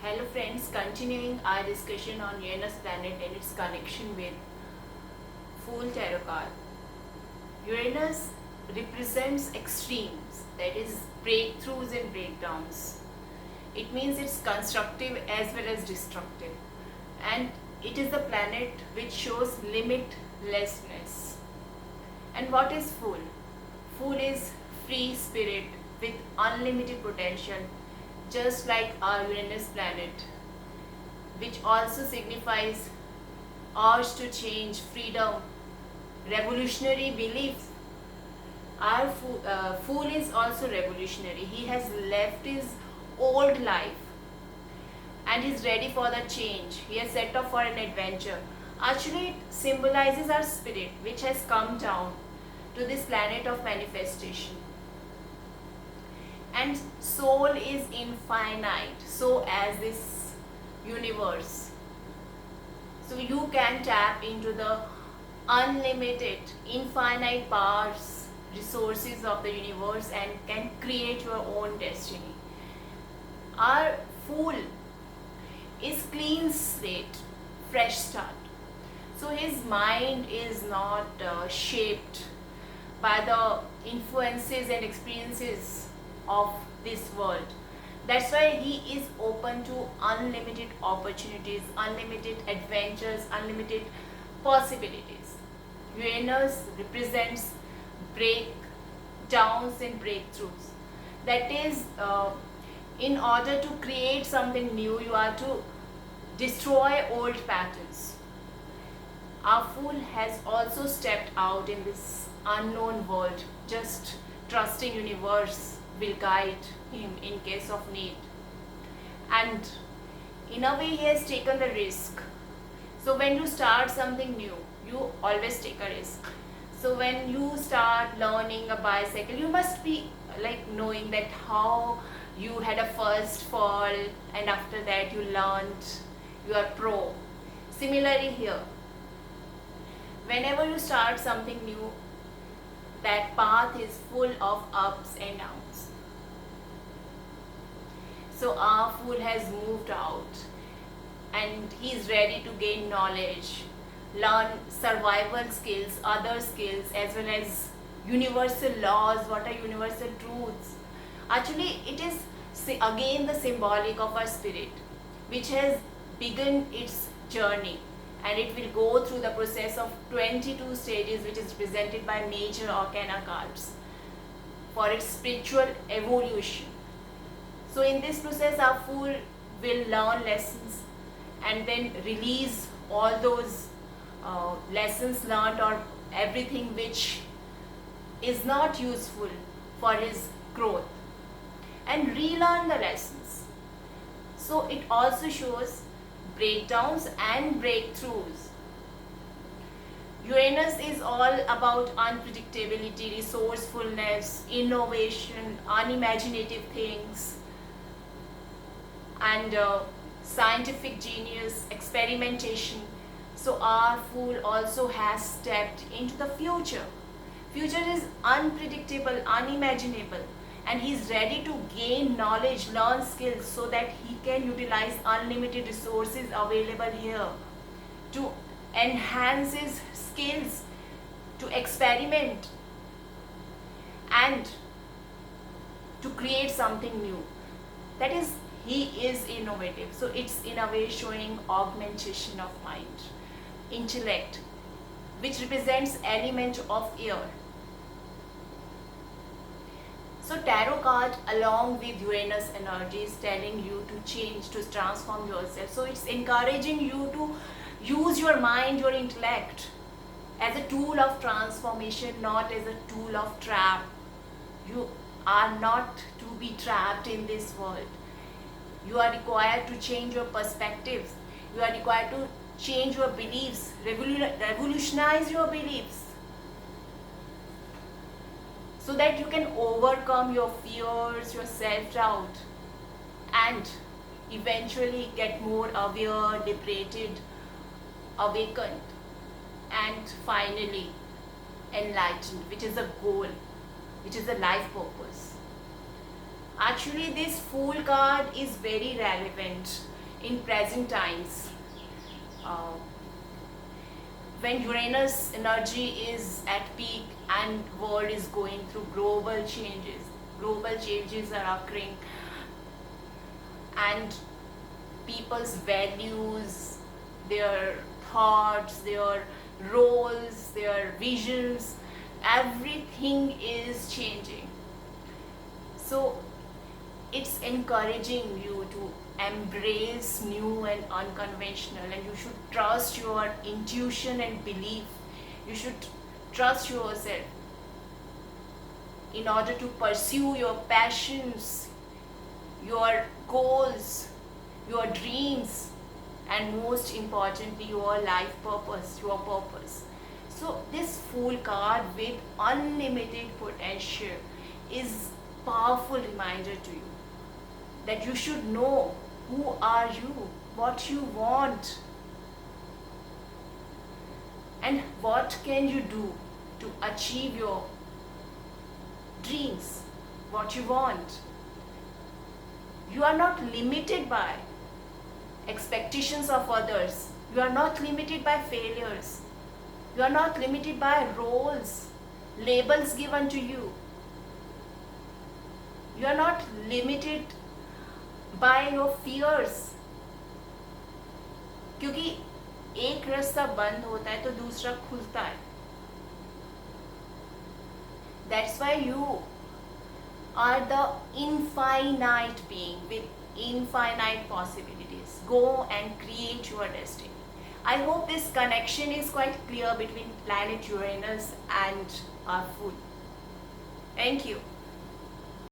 Hello friends, continuing our discussion on Uranus planet and its connection with Fool Tarot card. Uranus represents extremes, that is breakthroughs and breakdowns. It means it's constructive as well as destructive. And it is the planet which shows limitlessness. And what is Fool? Fool is free spirit with unlimited potential, just like our Uranus planet, which also signifies urge to change, freedom, revolutionary beliefs. Our fool is also revolutionary. He has left his old life and is ready for the change. He has set off for an adventure. Actually, it symbolizes our spirit, which has come down to this planet of manifestation. And soul is infinite, so as this universe. So you can tap into the unlimited, infinite powers, resources of the universe and can create your own destiny. Our Fool is clean slate, fresh start. So his mind is not shaped by the influences and experiences of this world. That's why he is open to unlimited opportunities, unlimited adventures, unlimited possibilities. Uranus represents breakdowns and breakthroughs. That is, in order to create something new, you are to destroy old patterns. Our Fool has also stepped out in this unknown world, just trusting universe will guide him in case of need. And in a way, he has taken the risk. So when you start something new, you always take a risk. So when you start learning a bicycle, you must be like knowing that how you had a first fall and after that you learned, you are pro. Similarly here, whenever you start something new, that path is full of ups and downs. So our Fool has moved out and he is ready to gain knowledge, learn survival skills, other skills, as well as universal laws. What are universal truths? Actually, it is again the symbolic of our spirit, which has begun its journey, and it will go through the process of 22 stages, which is represented by major arcana cards for its spiritual evolution. So in this process, our Fool will learn lessons and then release all those lessons learned or everything which is not useful for his growth and relearn the lessons. So it also shows breakdowns and breakthroughs. Uranus is all about unpredictability, resourcefulness, innovation, unimaginative things, and scientific genius, experimentation. So our Fool also has stepped into the future. Future is unpredictable, unimaginable, and he is ready to gain knowledge, learn skills so that he can utilize unlimited resources available here to enhance his skills, to experiment and to create something new. That is, he is innovative. So it's in a way showing augmentation of mind, intellect, which represents element of air. So tarot card along with Uranus energy is telling you to change, to transform yourself. So it's encouraging you to use your mind, your intellect as a tool of transformation, not as a tool of trap. You are not to be trapped in this world. You are required to change your perspectives. You are required to change your beliefs, revolutionize your beliefs, so that you can overcome your fears, your self-doubt, and eventually get more aware, liberated, awakened, and finally enlightened, which is a goal, which is a life purpose. Actually, this Fool card is very relevant in present times. Uh, when Uranus energy is at peak and world is going through global changes are occurring, and people's values, their thoughts, their roles, their visions, everything is changing. So it's encouraging you to embrace new and unconventional, and you should trust your intuition and belief. You should trust yourself in order to pursue your passions, your goals, your dreams, and most importantly, your life purpose, your purpose. So this Fool card with unlimited potential is powerful reminder to you that you should know who are you, what you want, and what can you do to achieve your dreams, what you want. You are not limited by expectations of others. You are not limited by failures. You are not limited by roles, labels given to you. You are not limited by your fears. क्योंकि एक रास्ता बंद होता है तो दूसरा खुलता है. That's why you are the infinite being with infinite possibilities. Go and create your destiny. I hope this connection is quite clear between planet Uranus and our Fool. Thank you.